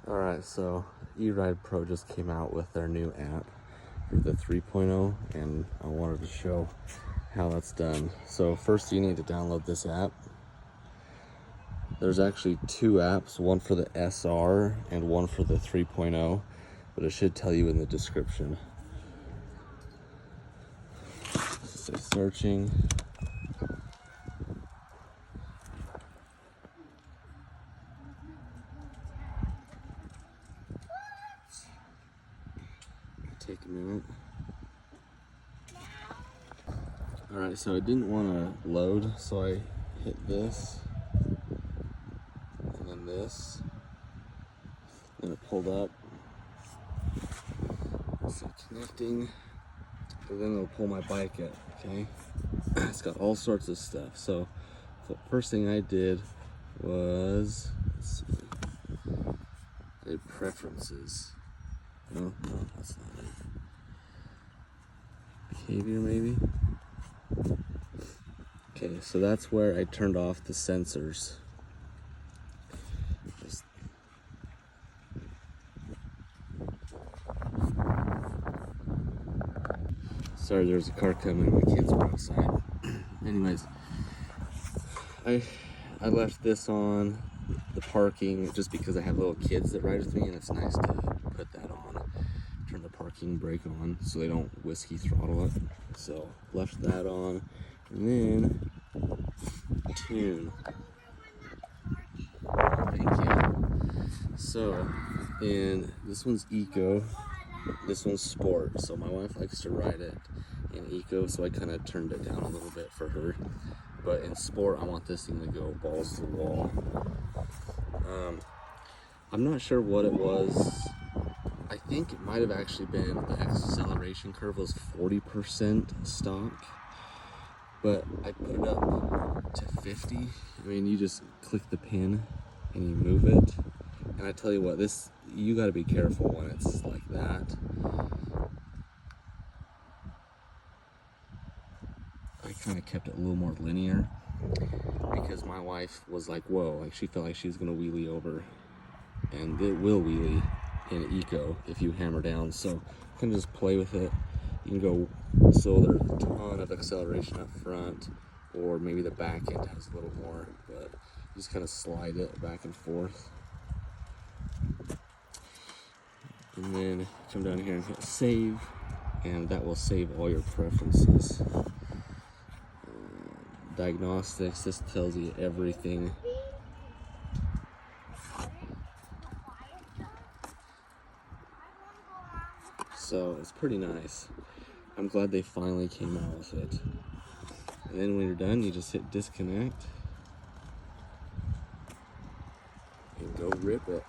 Alright, so eRide Pro just came out with their new app for the 3.0, and I wanted to show how that's done. So first you need to download this app. There's actually two apps, one for the SR and one for the 3.0, but it should tell you in the description. Say searching. Take a minute. Alright, so it didn't want to load, so I hit this, and then this, and it pulled up. So connecting, and then it'll pull my bike up, okay? It's got all sorts of stuff. So the first thing I did was, let's see, I did preferences. No, that's not it. Behavior, maybe? Okay, so that's where I turned off the sensors. Sorry, there's a car coming. My kids were outside. Anyways, I left this on the parking just because I have little kids that ride with me, and it's nice to put that on. Turn the parking brake on so they don't whiskey throttle it. So left that on, and then tune. Thank you. So, and this one's eco, this one's sport. So my wife likes to ride it in eco, so I kind of turned it down a little bit for her. But in sport, I want this thing to go balls to the wall. I'm not sure what it was. I think it might have actually been the acceleration curve was 40% stock, but I put it up to 50. I mean, you just click the pin and you move it. And I tell you what, this, you got to be careful when it's like that. I kind of kept it a little more linear because my wife was like, whoa, like she felt like she was going to wheelie over, and it will wheelie in eco if you hammer down. So you can just play with it. You can go, so there's a ton of acceleration up front, or maybe the back end has a little more, but you just kind of slide it back and forth. And then come down here and hit save, and that will save all your preferences. Diagnostics, this tells you everything. So it's pretty nice. I'm glad they finally came out with it. And then when you're done, you just hit disconnect and go rip it.